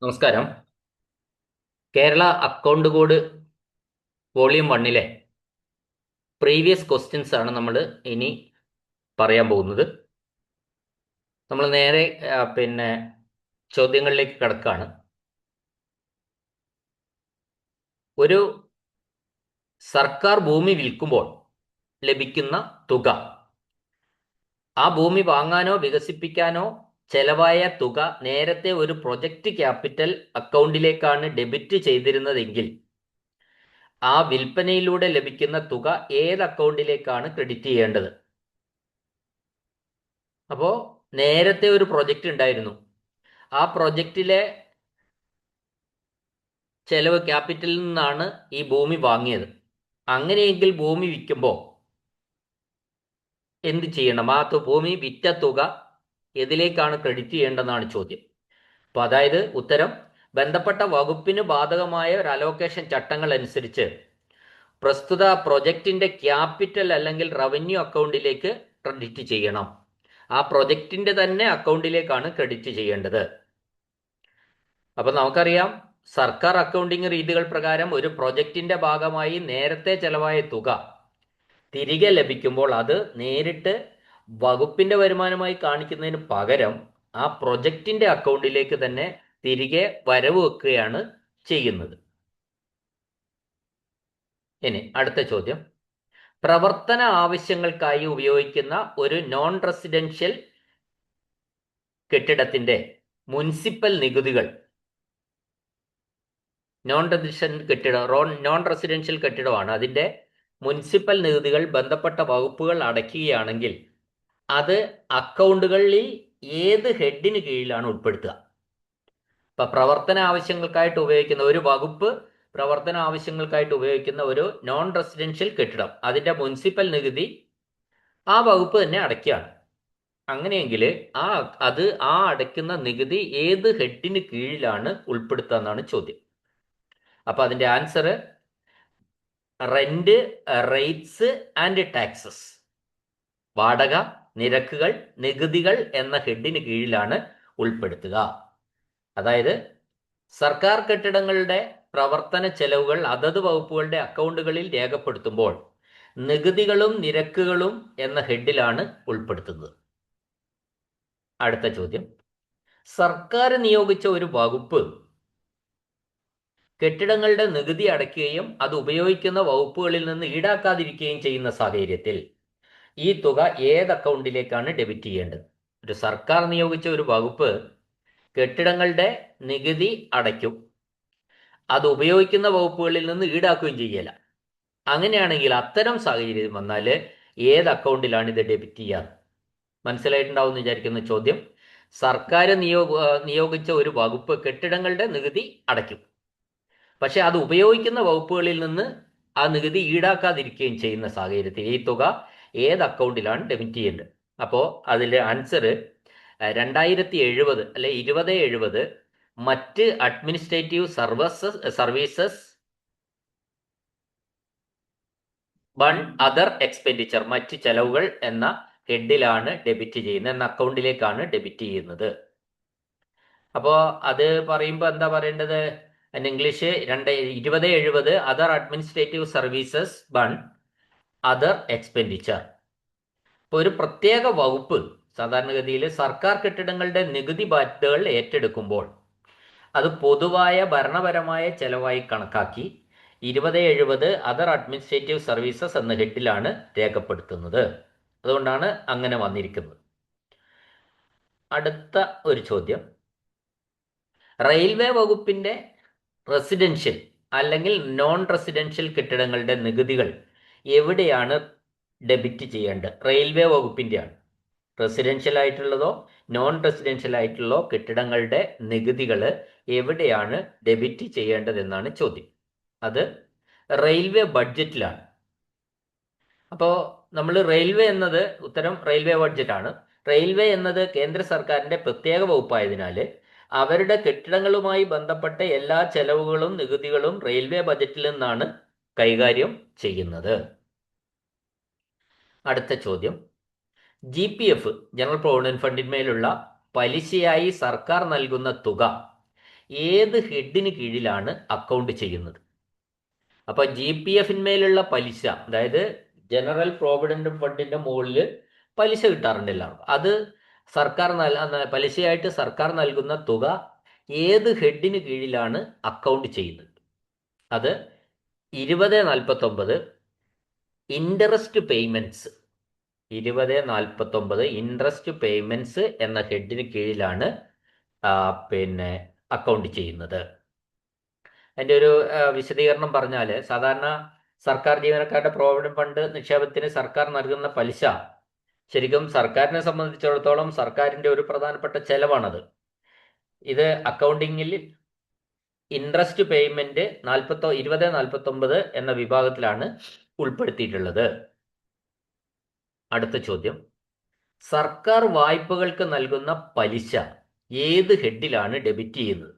നമസ്കാരം. Kerala account code volume 1 previous questions ആണ് നമ്മൾ ഇനി പറയാൻ പോകുന്നത്. നമ്മൾ നേരെ ചോദ്യങ്ങളിലേക്ക് കിടക്കുകയാണ്. ഒരു സർക്കാർ ഭൂമി വിൽക്കുമ്പോൾ ലഭിക്കുന്ന തുക, ആ ഭൂമി വാങ്ങാനോ വികസിപ്പിക്കാനോ ചെലവായ തുക നേരത്തെ ഒരു പ്രൊജക്റ്റ് ക്യാപിറ്റൽ അക്കൗണ്ടിലേക്കാണ് ഡെബിറ്റ് ചെയ്തിരുന്നതെങ്കിൽ ആ വിൽപ്പനയിലൂടെ ലഭിക്കുന്ന തുക ഏത് അക്കൗണ്ടിലേക്കാണ് ക്രെഡിറ്റ് ചെയ്യേണ്ടത്? അപ്പോൾ നേരത്തെ ഒരു പ്രൊജക്റ്റ് ഉണ്ടായിരുന്നു. ആ പ്രൊജക്റ്റിലെ ചെലവ് ക്യാപിറ്റലിൽ നിന്നാണ് ഈ ഭൂമി വാങ്ങിയത്. അങ്ങനെയെങ്കിൽ ഭൂമി വിൽക്കുമ്പോൾ എന്ത് ചെയ്യണം? ആ ഭൂമി വിറ്റ തുക എതിലേക്കാണ് ക്രെഡിറ്റ് ചെയ്യേണ്ടതെന്നാണ് ചോദ്യം. അപ്പോൾ അതായത് ഉത്തരം, ബന്ധപ്പെട്ട വകുപ്പിന് ബാധകമായ ഒരു അലോക്കേഷൻ ചട്ടങ്ങൾ അനുസരിച്ച് പ്രസ്തുത പ്രൊജക്റ്റിന്റെ ക്യാപിറ്റൽ അല്ലെങ്കിൽ റവന്യൂ അക്കൗണ്ടിലേക്ക് ക്രെഡിറ്റ് ചെയ്യണം. ആ പ്രൊജക്റ്റിന്റെ തന്നെ അക്കൗണ്ടിലേക്കാണ് ക്രെഡിറ്റ് ചെയ്യേണ്ടത്. അപ്പൊ നമുക്കറിയാം, സർക്കാർ അക്കൗണ്ടിംഗ് രീതികൾ പ്രകാരം ഒരു പ്രൊജക്റ്റിന്റെ ഭാഗമായി നേരത്തെ ചെലവായ തുക തിരികെ ലഭിക്കുമ്പോൾ അത് നേരിട്ട് വകുപ്പിന്റെ വരുമാനമായി കാണിക്കുന്നതിന് പകരം ആ പ്രൊജക്റ്റിന്റെ അക്കൗണ്ടിലേക്ക് തന്നെ തിരികെ വരവ് വെക്കുകയാണ് ചെയ്യുന്നത്. ഇനി അടുത്ത ചോദ്യം, പ്രവർത്തന ആവശ്യങ്ങൾക്കായി ഉപയോഗിക്കുന്ന ഒരു നോൺ റെസിഡൻഷ്യൽ കെട്ടിടത്തിന്റെ മുനിസിപ്പൽ നികുതികൾ, നോൺ റെസിഡൻഷ്യൽ കെട്ടിടമാണ്, അതിന്റെ മുനിസിപ്പൽ നികുതികൾ ബന്ധപ്പെട്ട വകുപ്പുകൾ അടയ്ക്കുകയാണെങ്കിൽ അത് അക്കൗണ്ടുകളിൽ ഏത് ഹെഡിന് കീഴിലാണ് ഉൾപ്പെടുത്തുക? ഇപ്പൊ പ്രവർത്തന ആവശ്യങ്ങൾക്കായിട്ട് ഉപയോഗിക്കുന്ന ഒരു വകുപ്പ്, പ്രവർത്തന ആവശ്യങ്ങൾക്കായിട്ട് ഉപയോഗിക്കുന്ന ഒരു നോൺ റെസിഡൻഷ്യൽ കെട്ടിടം, അതിന്റെ മുനിസിപ്പൽ നികുതി ആ വകുപ്പ് തന്നെ അടയ്ക്കുകയാണ്. അങ്ങനെയെങ്കിൽ ആ അടയ്ക്കുന്ന നികുതി ഏത് ഹെഡിന് കീഴിലാണ് ഉൾപ്പെടുത്തുക എന്നാണ് ചോദ്യം. അപ്പൊ അതിന്റെ answer rent, rates and taxes, വാടക, നിരക്കുകൾ, നികുതികൾ എന്ന ഹെഡിന് കീഴിലാണ് ഉൾപ്പെടുത്തുക. അതായത് സർക്കാർ കെട്ടിടങ്ങളുടെ പ്രവർത്തന ചെലവുകൾ അതത് വകുപ്പുകളുടെ അക്കൗണ്ടുകളിൽ രേഖപ്പെടുത്തുമ്പോൾ നികുതികളും നിരക്കുകളും എന്ന ഹെഡിലാണ് ഉൾപ്പെടുത്തുന്നത്. അടുത്ത ചോദ്യം, സർക്കാർ നിയോഗിച്ച ഒരു വകുപ്പ് കെട്ടിടങ്ങളുടെ നികുതി അടയ്ക്കുകയും അത് ഉപയോഗിക്കുന്ന വകുപ്പുകളിൽ നിന്ന് ഈടാക്കാതിരിക്കുകയും ചെയ്യുന്ന സാഹചര്യത്തിൽ ഈ തുക ഏത് അക്കൗണ്ടിലേക്കാണ് ഡെബിറ്റ് ചെയ്യേണ്ടത്? ഒരു സർക്കാർ നിയോഗിച്ച ഒരു വകുപ്പ് കെട്ടിടങ്ങളുടെ നികുതി അടയ്ക്കും, അത് ഉപയോഗിക്കുന്ന വകുപ്പുകളിൽ നിന്ന് ഈടാക്കുകയും ചെയ്യല. അങ്ങനെയാണെങ്കിൽ അത്തരം സാഹചര്യം വന്നാൽ ഏത് അക്കൗണ്ടിലാണ് ഇത് ഡെബിറ്റ് ചെയ്യാറ്? മനസ്സിലായിട്ടുണ്ടാവും എന്ന് വിചാരിക്കുന്ന ചോദ്യം. സർക്കാർ നിയോഗിച്ച ഒരു വകുപ്പ് കെട്ടിടങ്ങളുടെ നികുതി അടയ്ക്കും, പക്ഷെ അത് ഉപയോഗിക്കുന്ന വകുപ്പുകളിൽ നിന്ന് ആ നികുതി ഈടാക്കാതിരിക്കുകയും ചെയ്യുന്ന സാഹചര്യത്തിൽ ഈ തുക ഏത് അക്കൗണ്ടിലാണ് ഡെബിറ്റ് ചെയ്യേണ്ടത്? അപ്പോൾ അതിൻ്റെ ആൻസർ 2070 അല്ലെ 2070 മറ്റ് administrative services one other expenditure, മറ്റ് ചെലവുകൾ എന്ന ഹെഡിലാണ് ഡെബിറ്റ് ചെയ്യുന്നത്, എന്ന അക്കൗണ്ടിലേക്കാണ് ഡെബിറ്റ് ചെയ്യുന്നത്. അപ്പോൾ അത് പറയുമ്പോൾ എന്താ പറയേണ്ടത്? English 2070 other administrative services one other expenditure. ഇപ്പോൾ ഒരു പ്രത്യേക വകുപ്പ് സാധാരണഗതിയിൽ സർക്കാർ കെട്ടിടങ്ങളുടെ നികുതി ബാധ്യതകൾ ഏറ്റെടുക്കുമ്പോൾ അത് പൊതുവായ ഭരണപരമായ ചെലവായി കണക്കാക്കി 2070 അതർ അഡ്മിനിസ്ട്രേറ്റീവ് സർവീസസ് എന്ന ഹെഡിലാണ് രേഖപ്പെടുത്തുന്നത്. അതുകൊണ്ടാണ് അങ്ങനെ വന്നിരിക്കുന്നത്. അടുത്ത ഒരു ചോദ്യം, റെയിൽവേ വകുപ്പിന്റെ റെസിഡൻഷ്യൽ അല്ലെങ്കിൽ നോൺ റെസിഡൻഷ്യൽ കെട്ടിടങ്ങളുടെ നികുതികൾ എവിടെയാണ് ഡെബിറ്റ് ചെയ്യേണ്ടത്? റെയിൽവേ വകുപ്പിൻ്റെയാണ്. റെസിഡൻഷ്യൽ ആയിട്ടുള്ളതോ നോൺ റെസിഡൻഷ്യൽ ആയിട്ടുള്ളതോ കെട്ടിടങ്ങളുടെ നികുതികൾ എവിടെയാണ് ഡെബിറ്റ് ചെയ്യേണ്ടതെന്നാണ് ചോദ്യം. അത് റെയിൽവേ ബഡ്ജറ്റിലാണ്. അപ്പോൾ നമ്മൾ റെയിൽവേ എന്നത്, ഉത്തരം റെയിൽവേ ബഡ്ജറ്റാണ്. റെയിൽവേ എന്നത് കേന്ദ്ര സർക്കാരിന്റെ പ്രത്യേക വകുപ്പായതിനാൽ അവരുടെ കെട്ടിടങ്ങളുമായി ബന്ധപ്പെട്ട എല്ലാ ചെലവുകളും നികുതികളും റെയിൽവേ ബജറ്റിൽ നിന്നാണ് കൈകാര്യം ചെയ്യുന്നത്. അടുത്ത ചോദ്യം, GPF ജനറൽ പ്രൊവിഡന്റ് ഫണ്ടിന്മേലുള്ള പലിശയായി സർക്കാർ നൽകുന്ന തുക ഏത് ഹെഡിന് കീഴിലാണ് അക്കൗണ്ട് ചെയ്യുന്നത്? അപ്പൊ GPF-ന്മേലുള്ള പലിശ, അതായത് ജനറൽ പ്രോവിഡന്റ് ഫണ്ടിന്റെ മുകളിൽ പലിശ കിട്ടാറുണ്ട് എല്ലാവർക്കും. അത് സർക്കാർ പലിശയായിട്ട് സർക്കാർ നൽകുന്ന തുക ഏത് ഹെഡിന് കീഴിലാണ് അക്കൗണ്ട് ചെയ്യുന്നത്? അത് 2049 ഇൻട്രസ്റ്റ് പേയ്മെന്റ്സ്, 2049 ഇൻട്രസ്റ്റ് പേയ്മെന്റ്സ് എന്ന ഹെഡിന് കീഴിലാണ് പിന്നെ അക്കൗണ്ട് ചെയ്യുന്നത്. അതിൻ്റെ ഒരു വിശദീകരണം പറഞ്ഞാൽ, സാധാരണ സർക്കാർ ജീവനക്കാരുടെ പ്രോവിഡന്റ് ഫണ്ട് നിക്ഷേപത്തിന് സർക്കാർ നൽകുന്ന പലിശ ശരിക്കും സർക്കാരിനെ സംബന്ധിച്ചിടത്തോളം സർക്കാരിൻ്റെ ഒരു പ്രധാനപ്പെട്ട ചെലവാണത്. ഇത് അക്കൗണ്ടിങ്ങിൽ ഇൻട്രസ്റ്റ് പേയ്മെന്റ് 2049 എന്ന വിഭാഗത്തിലാണ് ഉൾപ്പെടുത്തിയിട്ടുള്ളത്. അടുത്ത ചോദ്യം, സർക്കാർ വായ്പകൾക്ക് നൽകുന്ന പലിശ ഏത് ഹെഡിലാണ് ഡെബിറ്റ് ചെയ്യുന്നത്?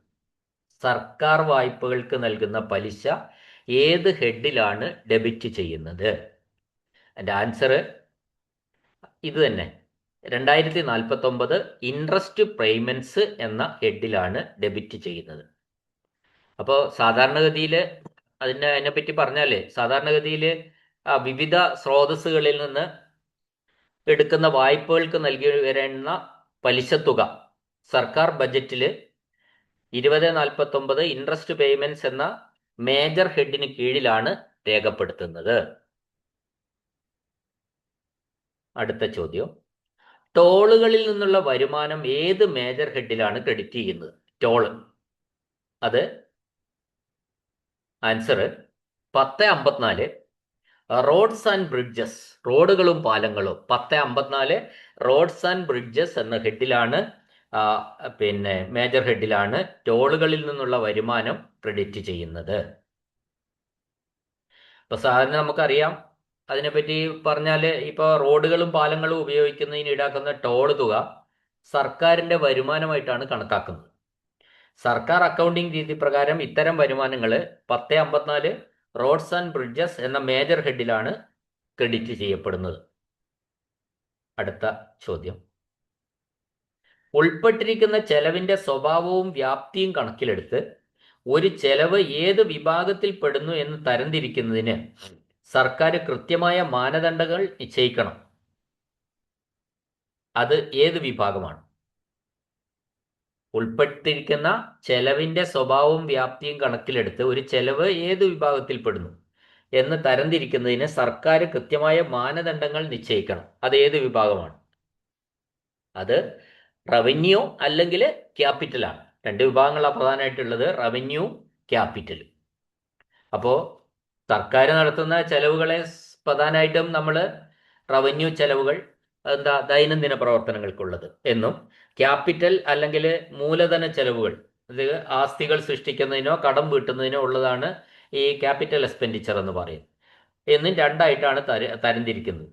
സർക്കാർ വായ്പകൾക്ക് നൽകുന്ന പലിശ ഏത് ഹെഡിലാണ് ഡെബിറ്റ് ചെയ്യുന്നത്? എൻ്റെ ആൻസർ ഇത് തന്നെ, 2049 ഇൻട്രസ്റ്റ് പേയ്മെന്റ്സ് എന്ന ഹെഡിലാണ് ഡെബിറ്റ് ചെയ്യുന്നത്. അപ്പോൾ സാധാരണഗതിയിൽ അതിനെപ്പറ്റി പറഞ്ഞാൽ, സാധാരണഗതിയിൽ വിവിധ സ്രോതസ്സുകളിൽ നിന്ന് എടുക്കുന്ന വായ്പകൾക്ക് നൽകി വരുന്ന പലിശ തുക സർക്കാർ ബജറ്റിൽ 2049 ഇൻട്രസ്റ്റ് പേയ്മെന്റ്സ് എന്ന മേജർ ഹെഡിന് കീഴിലാണ് രേഖപ്പെടുത്തുന്നത്. അടുത്ത ചോദ്യം, ടോളുകളിൽ നിന്നുള്ള വരുമാനം ഏത് മേജർ ഹെഡിലാണ് ക്രെഡിറ്റ് ചെയ്യുന്നത്? ടോള്, അത് ആൻസർ 1054 റോഡ്സ് ആൻഡ് ബ്രിഡ്ജസ്, റോഡുകളും പാലങ്ങളും. 1054 റോഡ്സ് ആൻഡ് ബ്രിഡ്ജസ് എന്ന ഹെഡിലാണ് പിന്നെ മേജർ ഹെഡിലാണ് ടോളുകളിൽ നിന്നുള്ള വരുമാനം ക്രെഡിറ്റ് ചെയ്യുന്നത്. ഇപ്പൊ സാധാരണ നമുക്കറിയാം, അതിനെപ്പറ്റി പറഞ്ഞാൽ ഇപ്പോൾ റോഡുകളും പാലങ്ങളും ഉപയോഗിക്കുന്നതിന് ഈടാക്കുന്ന ടോൾ തുക സർക്കാരിന്റെ വരുമാനമായിട്ടാണ് കണക്കാക്കുന്നത്. സർക്കാർ അക്കൗണ്ടിംഗ് രീതി പ്രകാരം ഇത്തരം വരുമാനങ്ങൾ 1054 റോഡ്സ് ആൻഡ് ബ്രിഡ്ജസ് എന്ന മേജർ ഹെഡിലാണ് ക്രെഡിറ്റ് ചെയ്യപ്പെടുന്നത്. അടുത്ത ചോദ്യം, ഉൾപ്പെട്ടിരിക്കുന്ന ചെലവിന്റെ സ്വഭാവവും വ്യാപ്തിയും കണക്കിലെടുത്ത് ഒരു ചെലവ് ഏത് വിഭാഗത്തിൽ പെടുന്നു എന്ന് തരംതിരിക്കുന്നതിന് സർക്കാർ കൃത്യമായ മാനദണ്ഡങ്ങൾ നിശ്ചയിക്കണം. അത് ഏത് വിഭാഗമാണ്? ഉൾപ്പെട്ടിരിക്കുന്ന ചെലവിന്റെ സ്വഭാവവും വ്യാപ്തിയും കണക്കിലെടുത്ത് ഒരു ചെലവ് ഏത് വിഭാഗത്തിൽ പെടുന്നു എന്ന് തരംതിരിക്കുന്നതിന് സർക്കാർ കൃത്യമായ മാനദണ്ഡങ്ങൾ നിശ്ചയിക്കണം. അത് ഏത് വിഭാഗമാണ്? അത് റവന്യൂ അല്ലെങ്കിൽ ക്യാപിറ്റലാണ്. രണ്ട് വിഭാഗങ്ങളാണ് പ്രധാനമായിട്ടുള്ളത്, റവന്യൂ, ക്യാപിറ്റൽ. അപ്പോൾ സർക്കാർ നടത്തുന്ന ചെലവുകളെ പ്രധാനമായിട്ടും നമ്മൾ റവന്യൂ ചെലവുകൾ എന്താ ദൈനംദിന പ്രവർത്തനങ്ങൾക്കുള്ളത് എന്നും, ക്യാപിറ്റൽ അല്ലെങ്കിൽ മൂലധന ചെലവുകൾ, അത് ആസ്തികൾ സൃഷ്ടിക്കുന്നതിനോ കടം വീട്ടുന്നതിനോ ഉള്ളതാണ് ഈ ക്യാപിറ്റൽ എക്സ്പെൻഡിച്ചർ എന്ന് പറയും, എന്നും രണ്ടായിട്ടാണ് തരംതിരിക്കുന്നത്.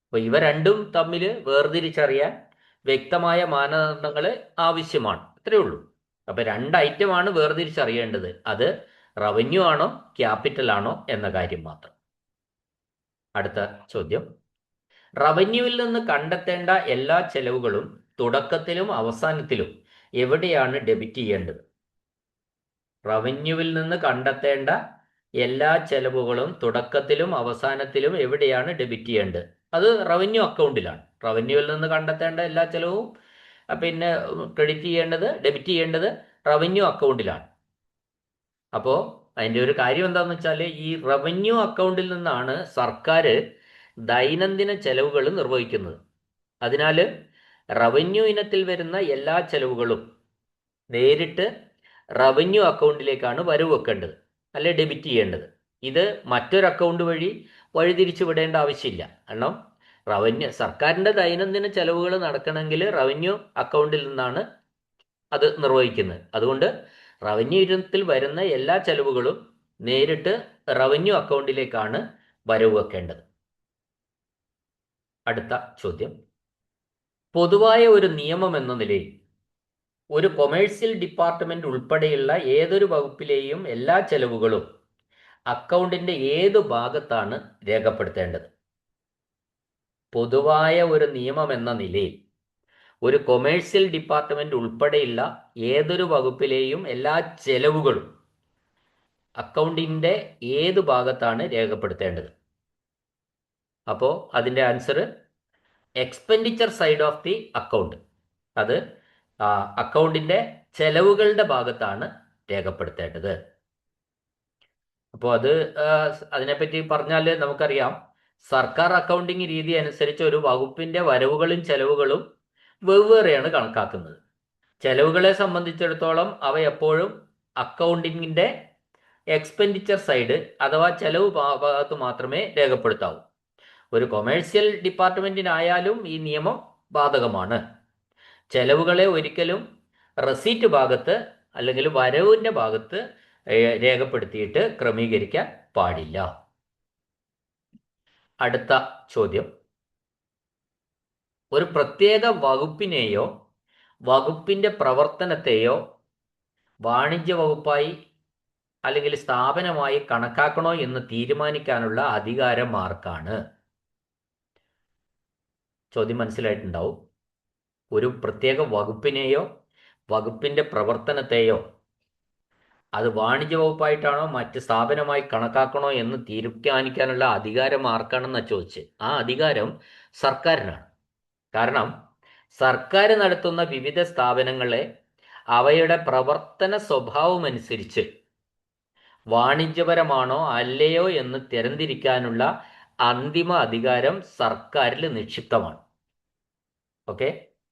അപ്പോൾ ഇവ രണ്ടും തമ്മിൽ വേർതിരിച്ചറിയാൻ വ്യക്തമായ മാനദണ്ഡങ്ങൾ ആവശ്യമാണ്. ഇത്രയേ ഉള്ളൂ. അപ്പോൾ രണ്ട് ഐറ്റമാണ് വേർതിരിച്ചറിയേണ്ടത്, അത് റവന്യൂ ആണോ ക്യാപിറ്റൽ ആണോ എന്ന കാര്യം മാത്രം. അടുത്ത ചോദ്യം, റവന്യൂവിൽ നിന്ന് കണ്ടെത്തേണ്ട എല്ലാ ചെലവുകളും തുടക്കത്തിലും അവസാനത്തിലും എവിടെയാണ് ഡെബിറ്റ് ചെയ്യേണ്ടത്? റവന്യൂവിൽ നിന്ന് കണ്ടെത്തേണ്ട എല്ലാ ചെലവുകളും തുടക്കത്തിലും അവസാനത്തിലും എവിടെയാണ് ഡെബിറ്റ് ചെയ്യേണ്ടത്? അത് റവന്യൂ അക്കൗണ്ടിലാണ്. റവന്യൂവിൽ നിന്ന് കണ്ടെത്തേണ്ട എല്ലാ ചെലവും പിന്നെ ഡെബിറ്റ് ചെയ്യേണ്ടത് റവന്യൂ അക്കൗണ്ടിലാണ്. അപ്പോൾ അതിൻ്റെ ഒരു കാര്യം എന്താണെന്ന് വെച്ചാൽ, ഈ റവന്യൂ അക്കൗണ്ടിൽ നിന്നാണ് സർക്കാർ ദൈനംദിന ചെലവുകൾ നിർവഹിക്കുന്നത്. അതിനാൽ റവന്യൂ ഇനത്തിൽ വരുന്ന എല്ലാ ചെലവുകളും നേരിട്ട് റവന്യൂ അക്കൗണ്ടിലേക്കാണ് വരവ് വെക്കേണ്ടത്, അല്ലെ ഡെബിറ്റ് ചെയ്യേണ്ടത്. ഇത് മറ്റൊരു അക്കൗണ്ട് വഴി വഴിതിരിച്ചു വിടേണ്ട ആവശ്യമില്ല. കാരണം സർക്കാരിൻ്റെ ദൈനംദിന ചെലവുകൾ നടക്കണമെങ്കിൽ റവന്യൂ അക്കൗണ്ടിൽ നിന്നാണ് അത് നിർവഹിക്കുന്നത്. അതുകൊണ്ട് റവന്യൂ ഇനത്തിൽ വരുന്ന എല്ലാ ചെലവുകളും നേരിട്ട് റവന്യൂ അക്കൗണ്ടിലേക്കാണ് വരവ് വെക്കേണ്ടത്. അടുത്ത ചോദ്യം, പൊതുവായ ഒരു നിയമം എന്ന നിലയിൽ ഒരു കൊമേഴ്സ്യൽ ഡിപ്പാർട്ട്മെന്റ് ഉൾപ്പെടെയുള്ള ഏതൊരു വകുപ്പിലെയും എല്ലാ ചെലവുകളും അക്കൗണ്ടിന്റെ ഏത് ഭാഗത്താണ് രേഖപ്പെടുത്തേണ്ടത്? പൊതുവായ ഒരു നിയമം എന്ന നിലയിൽ ഒരു കൊമേഴ്സ്യൽ ഡിപ്പാർട്ട്മെന്റ് ഉൾപ്പെടെയുള്ള ഏതൊരു വകുപ്പിലെയും എല്ലാ ചെലവുകളും അക്കൗണ്ടിൻ്റെ ഏത് ഭാഗത്താണ് രേഖപ്പെടുത്തേണ്ടത്? അപ്പോൾ അതിൻ്റെ answer expenditure side of the account. അത് അക്കൗണ്ടിൻ്റെ ചെലവുകളുടെ ഭാഗത്താണ് രേഖപ്പെടുത്തേണ്ടത്. അപ്പോൾ അതിനെപ്പറ്റി പറഞ്ഞാൽ നമുക്കറിയാം, സർക്കാർ അക്കൗണ്ടിങ് രീതി അനുസരിച്ച് ഒരു വകുപ്പിൻ്റെ വരവുകളും ചെലവുകളും വെവ്വേറെയാണ് കണക്കാക്കുന്നത്. ചെലവുകളെ സംബന്ധിച്ചിടത്തോളം അവ എപ്പോഴും അക്കൗണ്ടിങ്ങിൻ്റെ എക്സ്പെൻഡിച്ചർ സൈഡ് അഥവാ ചെലവ് ഭാഗത്ത് മാത്രമേ രേഖപ്പെടുത്താവൂ. ഒരു കൊമേഴ്സ്യൽ ഡിപ്പാർട്ട്മെന്റിനായാലും ഈ നിയമം ബാധകമാണ്. ചെലവുകളെ ഒരിക്കലും റെസീറ്റ് ഭാഗത്ത് അല്ലെങ്കിൽ വരവിൻ്റെ ഭാഗത്ത് രേഖപ്പെടുത്തിയിട്ട് ക്രമീകരിക്കാൻ പാടില്ല. അടുത്ത ചോദ്യം, ഒരു പ്രത്യേക വകുപ്പിനെയോ വകുപ്പിൻ്റെ പ്രവർത്തനത്തെയോ വാണിജ്യ വകുപ്പായി അല്ലെങ്കിൽ സ്ഥാപനമായി കണക്കാക്കണോ എന്ന് തീരുമാനിക്കാനുള്ള അധികാരം ആർക്കാണ്? ചോദ്യം മനസ്സിലായിട്ടുണ്ടാവും. ഒരു പ്രത്യേക വകുപ്പിനെയോ വകുപ്പിൻ്റെ പ്രവർത്തനത്തെയോ അത് വാണിജ്യ വകുപ്പായിട്ടാണോ മറ്റ് സ്ഥാപനമായി കണക്കാക്കണോ എന്ന് തീരുമാനിക്കാനുള്ള അധികാരം ആർക്കാണെന്നാണ് ചോദിച്ചത്. ആ അധികാരം സർക്കാരിനാണ്. കാരണം സർക്കാർ നടത്തുന്ന വിവിധ സ്ഥാപനങ്ങളെ അവയുടെ പ്രവർത്തന സ്വഭാവമനുസരിച്ച് വാണിജ്യപരമാണോ അല്ലയോ എന്ന് തിരഞ്ഞെടുക്കാനുള്ള അന്തിമ അധികാരം സർക്കാരിൽ നിക്ഷിപ്തമാണ്. ഓക്കെ,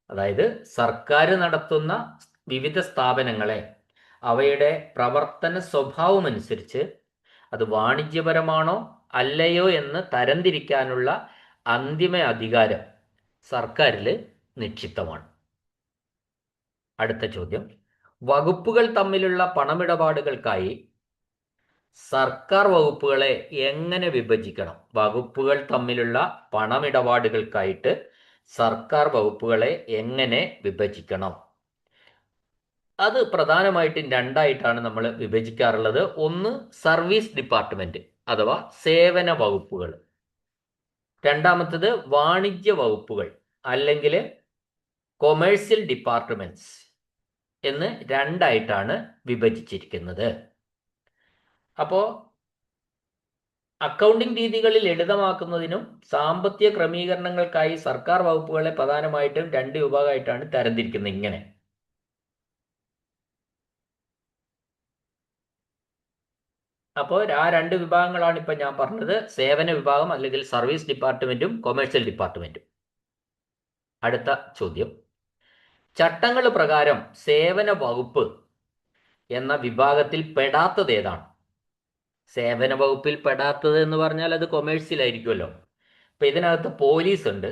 അതായത് സർക്കാർ നടത്തുന്ന വിവിധ സ്ഥാപനങ്ങളെ അവയുടെ പ്രവർത്തന സ്വഭാവമനുസരിച്ച് അത് വാണിജ്യപരമാണോ അല്ലയോ എന്ന് തരംതിരിക്കാനുള്ള അന്തിമ അധികാരം സർക്കാരിൽ നിക്ഷിപ്തമാണ്. അടുത്ത ചോദ്യം, വകുപ്പുകൾ തമ്മിലുള്ള പണമിടപാടുകൾക്കായി സർക്കാർ വകുപ്പുകളെ എങ്ങനെ വിഭജിക്കണം? വകുപ്പുകൾ തമ്മിലുള്ള പണമിടപാടുകൾക്കായിട്ട് സർക്കാർ വകുപ്പുകളെ എങ്ങനെ വിഭജിക്കണം? അത് പ്രധാനമായിട്ടും രണ്ടായിട്ടാണ് നമ്മൾ വിഭജിക്കാറുള്ളത്. ഒന്ന് സർവീസ് ഡിപ്പാർട്ട്മെന്റ് അഥവാ സേവന വകുപ്പുകൾ, രണ്ടാമത്തത് വാണിജ്യ വകുപ്പുകൾ അല്ലെങ്കിൽ കൊമേഴ്സ്യൽ ഡിപ്പാർട്ട്മെന്റ്സ് എന്ന് രണ്ടായിട്ടാണ് വിഭജിച്ചിരിക്കുന്നത്. അപ്പോൾ അക്കൗണ്ടിംഗ് രീതികളിൽ ലളിതമാക്കുന്നതിനും സാമ്പത്തിക ക്രമീകരണങ്ങൾക്കായി സർക്കാർ വകുപ്പുകളെ പ്രധാനമായിട്ടും രണ്ട് വിഭാഗമായിട്ടാണ് തരംതിരിക്കുന്നത്. ഇങ്ങനെ അപ്പോൾ ആ രണ്ട് വിഭാഗങ്ങളാണ് ഇപ്പം ഞാൻ പറഞ്ഞത്, സേവന വിഭാഗം അല്ലെങ്കിൽ സർവീസ് ഡിപ്പാർട്ട്മെന്റും കൊമേഴ്സ്യൽ ഡിപ്പാർട്ട്മെന്റും. അടുത്ത ചോദ്യം, ചട്ടങ്ങൾ പ്രകാരം സേവന വകുപ്പ് എന്ന വിഭാഗത്തിൽ പെടാത്തത് ഏതാണ്? സേവന വകുപ്പിൽ പെടാത്തത് എന്ന് പറഞ്ഞാൽ അത് കൊമേഴ്സ്യലായിരിക്കുമല്ലോ. ഇപ്പം ഇതിനകത്ത് പോലീസ് ഉണ്ട്,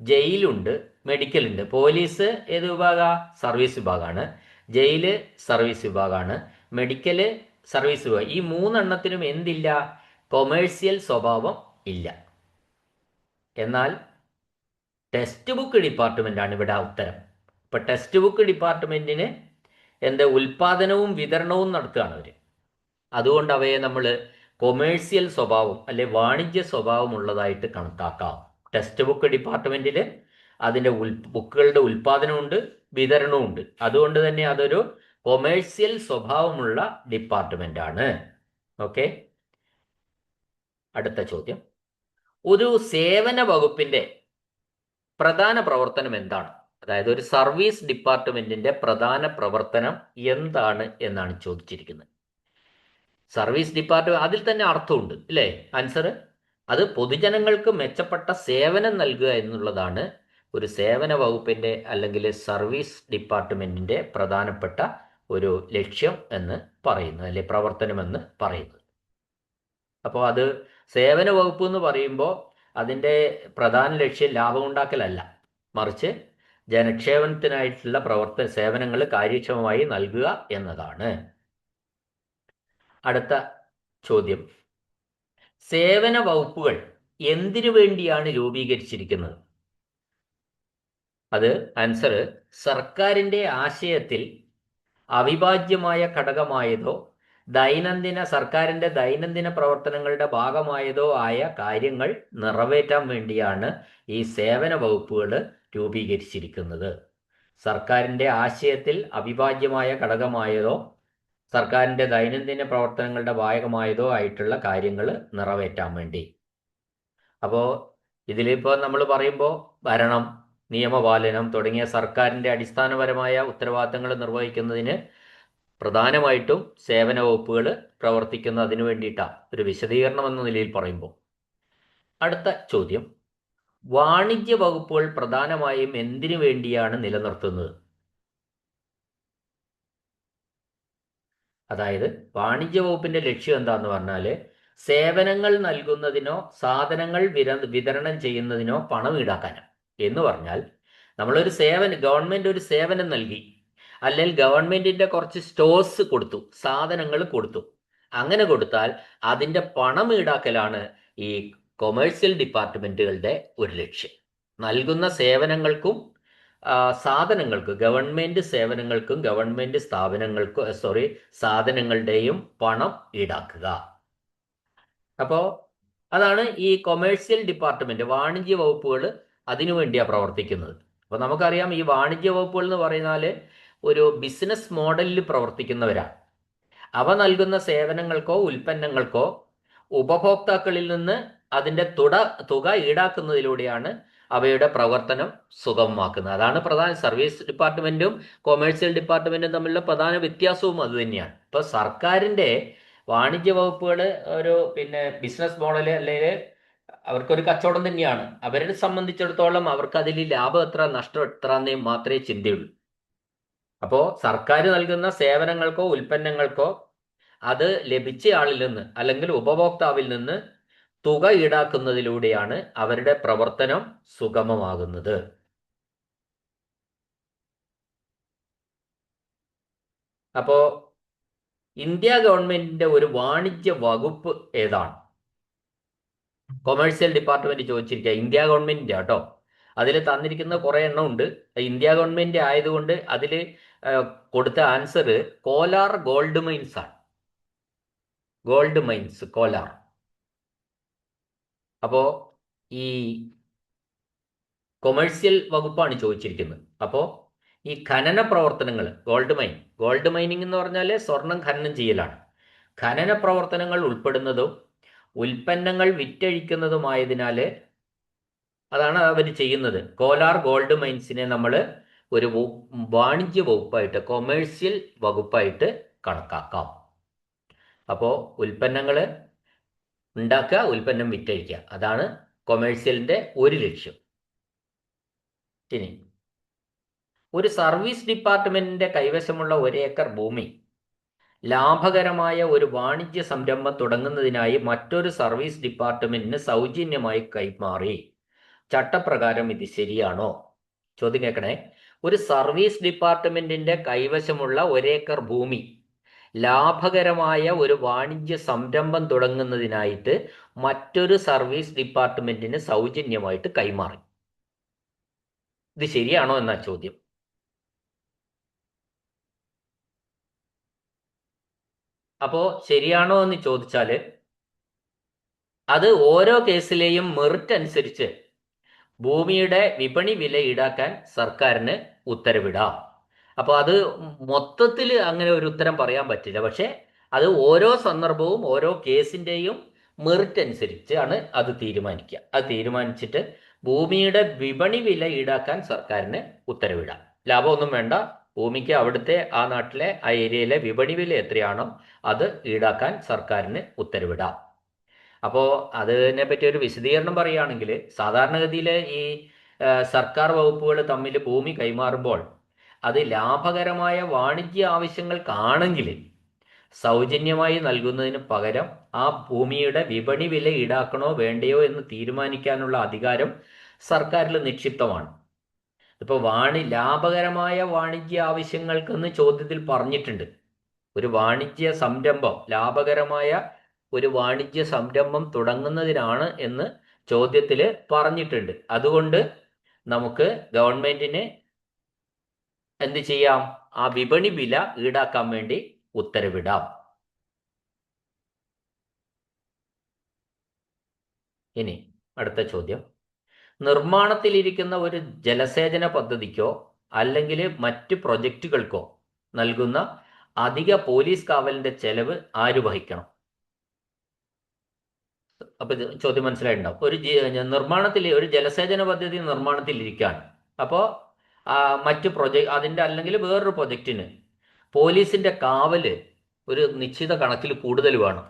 ജയിലുണ്ട്, മെഡിക്കൽ ഉണ്ട്. പോലീസ് ഏത് വിഭാഗ? സർവീസ് വിഭാഗമാണ്. ജയില് സർവീസ് വിഭാഗമാണ്. മെഡിക്കല് സർവീസ് വിഭാഗം. ഈ മൂന്നെണ്ണത്തിനും എന്തില്ല? കൊമേഴ്സ്യൽ സ്വഭാവം ഇല്ല. എന്നാൽ ടെക്സ്റ്റ് ബുക്ക് ഡിപ്പാർട്ട്മെൻ്റാണ് ഇവിടെ ഉത്തരം. ഇപ്പം ടെക്സ്റ്റ് ബുക്ക് ഡിപ്പാർട്ട്മെൻറ്റിന് ഉൽപാദനവും വിതരണവും നടത്തുകയാണ് അവർ. അതുകൊണ്ട് അവയെ നമ്മൾ കൊമേഴ്സ്യൽ സ്വഭാവം അല്ലെ വാണിജ്യ സ്വഭാവം ഉള്ളതായിട്ട് കണക്കാക്കാം. ടെക്സ്റ്റ് ബുക്ക് ഡിപ്പാർട്ട്മെൻറ്റിൽ അതിൻ്റെ ബുക്കുകളുടെ ഉൽപാദനമുണ്ട്, വിതരണവുമുണ്ട്. അതുകൊണ്ട് തന്നെ അതൊരു കൊമേഴ്സ്യൽ സ്വഭാവമുള്ള ഡിപ്പാർട്ട്മെൻ്റാണ്. ഓക്കെ, അടുത്ത ചോദ്യം, ഒരു സേവന വകുപ്പിൻ്റെ പ്രധാന പ്രവർത്തനം എന്താണ്? അതായത് ഒരു സർവീസ് ഡിപ്പാർട്ട്മെൻറ്റിൻ്റെ പ്രധാന പ്രവർത്തനം എന്താണ് എന്നാണ് ചോദിച്ചിരിക്കുന്നത്. സർവീസ് ഡിപ്പാർട്ട്മെന്റ് അതിൽ തന്നെ അർത്ഥമുണ്ട് അല്ലേ? ആൻസർ അത് പൊതുജനങ്ങൾക്ക് മെച്ചപ്പെട്ട സേവനം നൽകുക എന്നുള്ളതാണ് ഒരു സേവന വകുപ്പിൻ്റെ അല്ലെങ്കിൽ സർവീസ് ഡിപ്പാർട്ട്മെൻറ്റിൻ്റെ പ്രധാനപ്പെട്ട ഒരു ലക്ഷ്യം എന്ന് പറയുന്നത്, അല്ലെ പ്രവർത്തനം എന്ന് പറയുന്നത്. അപ്പോൾ അത് സേവന വകുപ്പ് എന്ന് പറയുമ്പോൾ അതിൻ്റെ പ്രധാന ലക്ഷ്യം ലാഭമുണ്ടാക്കലല്ല, മറിച്ച് ജനക്ഷേമത്തിനായിട്ടുള്ള സേവനങ്ങൾ കാര്യക്ഷമമായി നൽകുക എന്നതാണ്. അടുത്ത ചോദ്യം, സേവന വകുപ്പുകൾ എന്തിനു വേണ്ടിയാണ് രൂപീകരിച്ചിരിക്കുന്നത്? അത് ആൻസർ സർക്കാരിൻ്റെ ആശയത്തിൽ അവിഭാജ്യമായ ഘടകമായതോ സർക്കാരിൻ്റെ ദൈനംദിന പ്രവർത്തനങ്ങളുടെ ഭാഗമായതോ ആയ കാര്യങ്ങൾ നിറവേറ്റാൻ വേണ്ടിയാണ് ഈ സേവന വകുപ്പുകൾ രൂപീകരിച്ചിരിക്കുന്നത്. സർക്കാരിൻ്റെ ആശയത്തിൽ അവിഭാജ്യമായ ഘടകമായതോ സർക്കാരിൻ്റെ ദൈനംദിന പ്രവർത്തനങ്ങളുടെ ഭാഗമായതോ ആയിട്ടുള്ള കാര്യങ്ങൾ നിറവേറ്റാൻ വേണ്ടി. അപ്പോൾ ഇതിലിപ്പോൾ നമ്മൾ പറയുമ്പോൾ ഭരണം, നിയമപാലനം തുടങ്ങിയ സർക്കാരിൻ്റെ അടിസ്ഥാനപരമായ ഉത്തരവാദിത്തങ്ങൾ നിർവഹിക്കുന്നതിന് പ്രധാനമായിട്ടും സേവന വകുപ്പുകൾ പ്രവർത്തിക്കുന്ന അതിനു വേണ്ടിയിട്ടാണ് ഒരു വിശദീകരണം എന്ന നിലയിൽ പറയുമ്പോൾ. അടുത്ത ചോദ്യം, വാണിജ്യ വകുപ്പുകൾ പ്രധാനമായും എന്തിനു വേണ്ടിയാണ് നിലനിർത്തുന്നത്? അതായത് വാണിജ്യ വകുപ്പിന്റെ ലക്ഷ്യം എന്താന്ന് പറഞ്ഞാൽ സേവനങ്ങൾ നൽകുന്നതിനോ സാധനങ്ങൾ വിതരണം ചെയ്യുന്നതിനോ പണം ഈടാക്കാനാണ്. എന്ന് പറഞ്ഞാൽ നമ്മളൊരു ഗവൺമെന്റ് ഒരു സേവനം നൽകി, അല്ലെങ്കിൽ ഗവൺമെന്റിന്റെ കുറച്ച് സ്റ്റോഴ്സ് കൊടുത്തു, സാധനങ്ങൾ കൊടുത്തു. അങ്ങനെ കൊടുത്താൽ അതിന്റെ പണം ഈടാക്കലാണ് ഈ കൊമേഴ്സ്യൽ ഡിപ്പാർട്ട്മെന്റുകളുടെ ഒരു ലക്ഷ്യം. നൽകുന്ന സേവനങ്ങൾക്കും സാധനങ്ങൾക്ക്, ഗവൺമെന്റ് സേവനങ്ങൾക്കും ഗവൺമെന്റ് സാധനങ്ങളുടെയും പണം ഈടാക്കുക. അപ്പോൾ അതാണ് ഈ കൊമേഴ്സ്യൽ ഡിപ്പാർട്ട്മെന്റ്, വാണിജ്യ വകുപ്പുകൾ അതിനു വേണ്ടിയാണ് പ്രവർത്തിക്കുന്നത്. അപ്പോൾ നമുക്കറിയാം ഈ വാണിജ്യ വകുപ്പുകൾ എന്ന് പറഞ്ഞാൽ ഒരു ബിസിനസ് മോഡലിൽ പ്രവർത്തിക്കുന്നവരാണ്. അവ നൽകുന്ന സേവനങ്ങൾക്കോ ഉൽപ്പന്നങ്ങൾക്കോ ഉപഭോക്താക്കളിൽ നിന്ന് അതിൻ്റെ തുക ഈടാക്കുന്നതിലൂടെയാണ് അവയുടെ പ്രവർത്തനം സുഗമമാക്കുന്നത്. അതാണ് പ്രധാന. സർവീസ് ഡിപ്പാർട്ട്മെന്റും കൊമേഴ്സ്യൽ ഡിപ്പാർട്ട്മെന്റും തമ്മിലുള്ള പ്രധാന വ്യത്യാസവും അത് തന്നെയാണ്. ഇപ്പോൾ സർക്കാരിൻ്റെ വാണിജ്യ വകുപ്പുകൾ ഒരു ബിസിനസ് മോഡൽ അല്ലെങ്കിൽ അവർക്കൊരു കച്ചവടം തന്നെയാണ്. അവരെ സംബന്ധിച്ചിടത്തോളം അവർക്ക് അതിൽ ലാഭം എത്ര നഷ്ടം എത്ര എന്നേ മാത്രമേ ചിന്തയുള്ളൂ. അപ്പോൾ സർക്കാർ നൽകുന്ന സേവനങ്ങൾക്കോ ഉൽപ്പന്നങ്ങൾക്കോ അത് ലഭിച്ചയാളിൽ നിന്ന് അല്ലെങ്കിൽ ഉപഭോക്താവിൽ നിന്ന് തുക ഈടാക്കുന്നതിലൂടെയാണ് അവരുടെ പ്രവർത്തനം സുഗമമാകുന്നത്. അപ്പോൾ ഇന്ത്യ ഗവൺമെന്റിന്റെ ഒരു വാണിജ്യ വകുപ്പ് ഏതാണ്? കൊമേഴ്സ്യൽ ഡിപ്പാർട്ട്മെന്റ് ചോദിച്ചിരിക്കുക, ഇന്ത്യ ഗവൺമെന്റിന്റെ കേട്ടോ. അതിൽ തന്നിരിക്കുന്ന കുറേ എണ്ണം ഉണ്ട്. ഇന്ത്യ ഗവൺമെന്റ് ആയതുകൊണ്ട് അതിൽ കൊടുത്ത ആൻസർ കോലാർ ഗോൾഡ് മൈൻസ് ആണ്. Gold mines, Kolar. അപ്പോൾ ഈ കൊമേഴ്സ്യൽ വകുപ്പാണ് ചോദിച്ചിരിക്കുന്നത്. അപ്പോൾ ഈ ഖനന പ്രവർത്തനങ്ങൾ, ഗോൾഡ് മൈനിങ് എന്ന് പറഞ്ഞാൽ സ്വർണം ഖനനം ചെയ്യലാണ്. ഖനന പ്രവർത്തനങ്ങൾ ഉൾപ്പെടുന്നതും ഉൽപ്പന്നങ്ങൾ വിറ്റഴിക്കുന്നതുമായതിനാൽ അതാണ് അവർ ചെയ്യുന്നത്. കോലാർ ഗോൾഡ് മൈൻസിനെ നമ്മൾ ഒരു വാണിജ്യ വകുപ്പായിട്ട്, കൊമേഴ്സ്യൽ വകുപ്പായിട്ട് കണക്കാക്കാം. അപ്പോൾ ഉൽപ്പന്നങ്ങൾ ഉണ്ടാക്കുക, ഉൽപ്പന്നം വിറ്റഴിക്കുക, അതാണ് കൊമേഴ്സ്യലിന്റെ ഒരു ലക്ഷ്യം. ഇനി ഒരു സർവീസ് ഡിപ്പാർട്ട്മെന്റിന്റെ കൈവശമുള്ള 1 ഏക്കർ ഭൂമി ലാഭകരമായ ഒരു വാണിജ്യ സംരംഭം തുടങ്ങുന്നതിനായി മറ്റൊരു സർവീസ് ഡിപ്പാർട്ട്മെന്റിന് സൗജന്യമായി കൈമാറി. ചട്ടപ്രകാരം ഇത് ശരിയാണോ? ചോദ്യം കേൾക്കണേ. ഒരു സർവീസ് ഡിപ്പാർട്ട്മെന്റിന്റെ കൈവശമുള്ള 1 ഏക്കർ ഭൂമി ലാഭകരമായ ഒരു വാണിജ്യ സംരംഭം തുടങ്ങുന്നതിനായിട്ട് മറ്റൊരു സർവീസ് ഡിപ്പാർട്ട്മെന്റിന് സൗജന്യമായിട്ട് കൈമാറി. ഇത് ശരിയാണോ എന്നാ ചോദ്യം. അപ്പോൾ ശരിയാണോ എന്ന് ചോദിച്ചാൽ അത് ഓരോ കേസിലെയും മെറിറ്റ് അനുസരിച്ച് ഭൂമിയുടെ വിപണി വില ഈടാക്കാൻ സർക്കാരിന് ഉത്തരവിടാം. അപ്പോൾ അത് മൊത്തത്തിൽ അങ്ങനെ ഒരു ഉത്തരം പറയാൻ പറ്റില്ല. പക്ഷേ അത് ഓരോ സന്ദർഭവും ഓരോ കേസിൻ്റെയും മെറിറ്റ് അനുസരിച്ചാണ് അത് തീരുമാനിക്കുക. അത് തീരുമാനിച്ചിട്ട് ഭൂമിയുടെ വിപണി വില ഈടാക്കാൻ സർക്കാരിന് ഉത്തരവിടാം. ലാഭമൊന്നും വേണ്ട, ഭൂമിക്ക് അവിടുത്തെ ആ നാട്ടിലെ ആ ഏരിയയിലെ വിപണി വില എത്രയാണോ അത് ഈടാക്കാൻ സർക്കാരിന് ഉത്തരവിടാം. അപ്പോൾ അതിനെ പറ്റി ഒരു വിശദീകരണം പറയുകയാണെങ്കിൽ, സാധാരണഗതിയിൽ ഈ സർക്കാർ വകുപ്പുകൾ തമ്മിൽ ഭൂമി കൈമാറുമ്പോൾ അത് ലാഭകരമായ വാണിജ്യ ആവശ്യങ്ങൾക്കാണെങ്കിൽ സൗജന്യമായി നൽകുന്നതിന് പകരം ആ ഭൂമിയുടെ വിപണി വില ഈടാക്കണോ വേണ്ടയോ എന്ന് തീരുമാനിക്കാനുള്ള അധികാരം സർക്കാരിൽ നിക്ഷിപ്തമാണ്. ഇപ്പോൾ ലാഭകരമായ വാണിജ്യ ആവശ്യങ്ങൾക്കെന്ന് ചോദ്യത്തിൽ പറഞ്ഞിട്ടുണ്ട്. ഒരു വാണിജ്യ സംരംഭം, ലാഭകരമായ ഒരു വാണിജ്യ സംരംഭം തുടങ്ങുന്നതിനാണ് എന്ന് ചോദ്യത്തിൽ പറഞ്ഞിട്ടുണ്ട്. അതുകൊണ്ട് നമുക്ക് ഗവൺമെന്റിന് എന്ത് ചെയ്യാം? ആ വിപണി വില ഈടാക്കാൻ വേണ്ടി ഉത്തരവിടാം. ഇനി അടുത്ത ചോദ്യം, നിർമ്മാണത്തിലിരിക്കുന്ന ഒരു ജലസേചന പദ്ധതിക്കോ അല്ലെങ്കിൽ മറ്റ് പ്രൊജക്റ്റുകൾക്കോ നൽകുന്ന അധിക പോലീസ് കാവലിന്റെ ചെലവ് ആര് വഹിക്കണം? അപ്പൊ ഇത് ചോദ്യം മനസ്സിലായിട്ടുണ്ടാവും. നിർമ്മാണത്തിൽ ഒരു ജലസേചന പദ്ധതി നിർമ്മാണത്തിലിരിക്കുകയാണ്. അപ്പോൾ മറ്റ് അതിന്റെ അല്ലെങ്കിൽ വേറൊരു പ്രൊജക്റ്റിന് പോലീസിന്റെ കാവല് ഒരു നിശ്ചിത കണക്കിൽ കൂടുതൽ വേണം.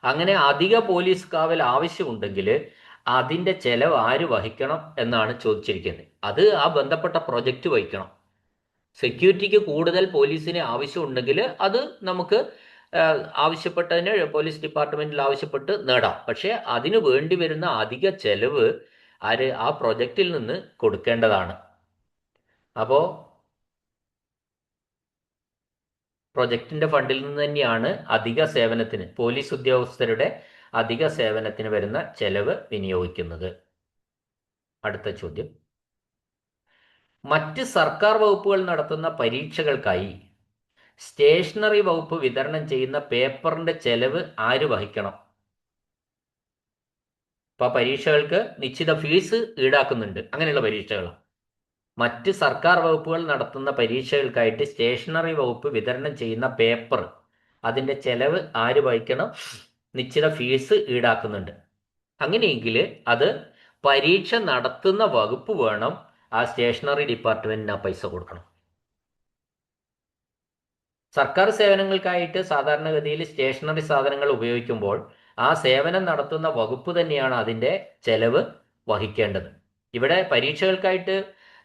അങ്ങനെ അധിക പോലീസ് കാവൽ ആവശ്യമുണ്ടെങ്കിൽ അതിന്റെ ചെലവ് ആര് വഹിക്കണം എന്നാണ് ചോദിച്ചിരിക്കുന്നത്. അത് ആ ബന്ധപ്പെട്ട പ്രൊജക്റ്റ് വഹിക്കണം. സെക്യൂരിറ്റിക്ക് കൂടുതൽ പോലീസിന് ആവശ്യമുണ്ടെങ്കിൽ അത് നമുക്ക് ആവശ്യപ്പെട്ടതിന് പോലീസ് ഡിപ്പാർട്ട്മെന്റിൽ ആവശ്യപ്പെട്ട് നേടാം. പക്ഷേ അതിനു വേണ്ടി വരുന്ന അധിക ചെലവ് ആര് ആ പ്രൊജക്റ്റിൽ നിന്ന് കൊടുക്കേണ്ടതാണ്. അപ്പോൾ പ്രൊജക്റ്റിന്റെ ഫണ്ടിൽ നിന്ന് തന്നെയാണ് അധിക സേവനത്തിന്, പോലീസ് ഉദ്യോഗസ്ഥരുടെ അധിക സേവനത്തിന് വരുന്ന ചെലവ് വിനിയോഗിക്കുന്നത്. അടുത്ത ചോദ്യം, മറ്റ് സർക്കാർ വകുപ്പുകൾ നടത്തുന്ന പരീക്ഷകൾക്കായി സ്റ്റേഷനറി വകുപ്പ് വിതരണം ചെയ്യുന്ന പേപ്പറിന്റെ ചെലവ് ആര് വഹിക്കണം? ഇപ്പൊ പരീക്ഷകൾക്ക് നിശ്ചിത ഫീസ് ഈടാക്കുന്നുണ്ട്, അങ്ങനെയുള്ള പരീക്ഷകളാണ്. മറ്റ് സർക്കാർ വകുപ്പുകൾ നടത്തുന്ന പരീക്ഷകൾക്കായിട്ട് സ്റ്റേഷനറി വകുപ്പ് വിതരണം ചെയ്യുന്ന പേപ്പർ, അതിന്റെ ചെലവ് ആര് വഹിക്കണം? നിശ്ചിത ഫീസ് ഈടാക്കുന്നുണ്ട്. അങ്ങനെയെങ്കിൽ അത് പരീക്ഷ നടത്തുന്ന വകുപ്പ് വേണം ആ സ്റ്റേഷനറി ഡിപ്പാർട്ട്മെന്റിന് ആ പൈസ കൊടുക്കണം. സർക്കാർ സേവനങ്ങൾക്കായിട്ട് സാധാരണഗതിയിൽ സ്റ്റേഷനറി സാധനങ്ങൾ ഉപയോഗിക്കുമ്പോൾ ആ സേവനം നടത്തുന്ന വകുപ്പ് തന്നെയാണ് അതിൻ്റെ ചെലവ് വഹിക്കേണ്ടത്. ഇവിടെ പരീക്ഷകൾക്കായിട്ട്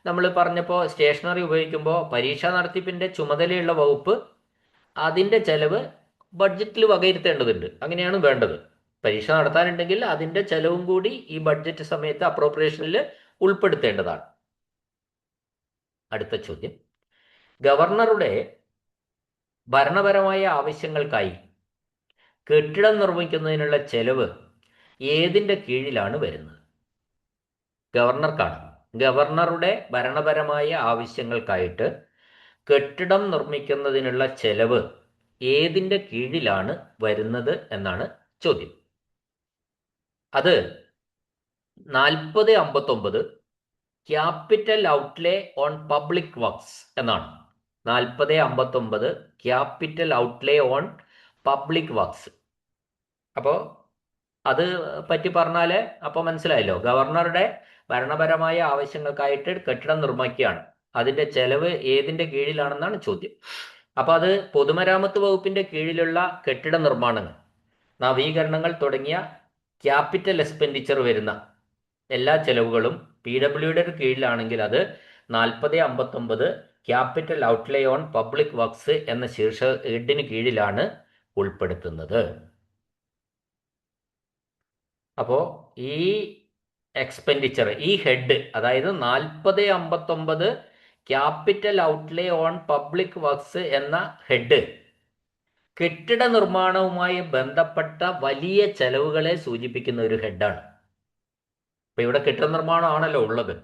നമ്മൾ പറഞ്ഞപ്പോൾ സ്റ്റേഷനറി ഉപയോഗിക്കുമ്പോൾ പരീക്ഷാ നടത്തിപ്പിൻ്റെ ചുമതലയുള്ള വകുപ്പ് അതിൻ്റെ ചെലവ് ബഡ്ജറ്റിൽ വകയിരുത്തേണ്ടതുണ്ട്. അങ്ങനെയാണ് വേണ്ടത്. പരീക്ഷ നടത്താനുണ്ടെങ്കിൽ അതിൻ്റെ ചെലവും കൂടി ഈ ബഡ്ജറ്റ് സമയത്ത് അപ്രോപ്രിയേഷനിൽ ഉൾപ്പെടുത്തേണ്ടതാണ്. അടുത്ത ചോദ്യം, ഗവർണറുടെ ഭരണപരമായ ആവശ്യങ്ങൾക്കായി കെട്ടിടം നിർമ്മിക്കുന്നതിനുള്ള ചെലവ് ഏതിൻ്റെ കീഴിലാണ് വരുന്നത്? ഗവർണർക്കാണ്. ഗവർണറുടെ ഭരണപരമായ ആവശ്യങ്ങൾക്കായിട്ട് കെട്ടിടം നിർമ്മിക്കുന്നതിനുള്ള ചെലവ് ഏതിൻ്റെ കീഴിലാണ് വരുന്നത് എന്നാണ് ചോദ്യം. അത് 4059 capital outlay on public works എന്നാണ്. 4059 capital outlay on public works. അപ്പോൾ അത് പറ്റി പറഞ്ഞാൽ അപ്പോൾ മനസ്സിലായല്ലോ. ഗവർണറുടെ ഭരണപരമായ ആവശ്യങ്ങൾക്കായിട്ട് കെട്ടിടം നിർമ്മിക്കുകയാണ്, അതിൻ്റെ ചെലവ് ഏതിൻ്റെ കീഴിലാണെന്നാണ് ചോദ്യം. അപ്പോൾ അത് പൊതുമരാമത്ത് വകുപ്പിൻ്റെ കീഴിലുള്ള കെട്ടിട നിർമ്മാണങ്ങൾ, നവീകരണങ്ങൾ തുടങ്ങിയ ക്യാപിറ്റൽ എക്സ്പെൻഡിച്ചർ വരുന്ന എല്ലാ ചെലവുകളും PWD കീഴിലാണെങ്കിൽ അത് 4059 capital outlay on public works എന്ന ഹെഡിന് കീഴിലാണ് ഉൾപ്പെടുത്തുന്നത്. അപ്പോൾ ഈ എക്സ്പെൻഡിച്ചർ, ഈ ഹെഡ്, അതായത് 4059 capital outlay on public works എന്ന ഹെഡ് കെട്ടിട നിർമ്മാണവുമായി ബന്ധപ്പെട്ട വലിയ ചെലവുകളെ സൂചിപ്പിക്കുന്ന ഒരു ഹെഡാണ്. ഇപ്പം ഇവിടെ കെട്ടിട നിർമ്മാണമാണല്ലോ ഉള്ളത്.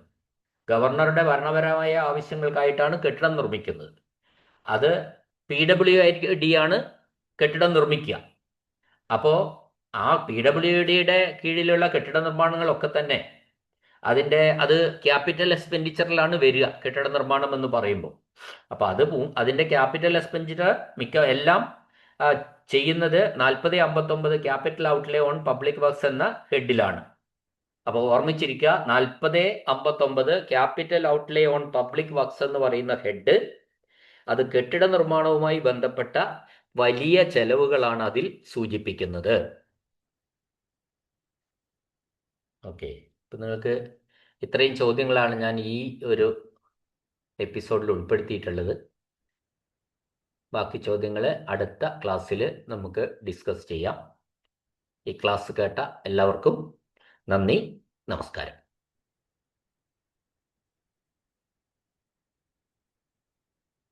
ഗവർണറുടെ ഭരണപരമായ ആവശ്യങ്ങൾക്കായിട്ടാണ് കെട്ടിടം നിർമ്മിക്കുന്നത്. അത് PWD ആണ് കെട്ടിടം നിർമ്മിക്കുക. അപ്പോൾ ആ PWDയുടെ കീഴിലുള്ള കെട്ടിട നിർമ്മാണങ്ങളൊക്കെ തന്നെ അത് ക്യാപിറ്റൽ എക്സ്പെൻഡിച്ചറിലാണ് വരിക, കെട്ടിട നിർമ്മാണം എന്ന് പറയുമ്പോൾ. അപ്പോൾ അതിൻ്റെ ക്യാപിറ്റൽ എക്സ്പെൻഡിച്ചർ എല്ലാം ചെയ്യുന്നത് 4059 capital outlay on public works എന്ന ഹെഡിലാണ്. അപ്പോൾ ഓർമ്മിച്ചിരിക്കുക, 4059 capital outlay on public works എന്ന് പറയുന്ന ഹെഡ്, അത് കെട്ടിട നിർമ്മാണവുമായി ബന്ധപ്പെട്ട വലിയ ചെലവുകളാണ് അതിൽ സൂചിപ്പിക്കുന്നത്. ഓക്കെ, ഇപ്പം നിങ്ങൾക്ക് ഇത്രയും ചോദ്യങ്ങളാണ് ഞാൻ ഈ ഒരു എപ്പിസോഡിൽ ഉൾപ്പെടുത്തിയിട്ടുള്ളത്. ബാക്കി ചോദ്യങ്ങൾ അടുത്ത ക്ലാസ്സിൽ നമുക്ക് ഡിസ്കസ് ചെയ്യാം. ഈ ക്ലാസ് കേട്ട എല്ലാവർക്കും നന്ദി, നമസ്കാരം.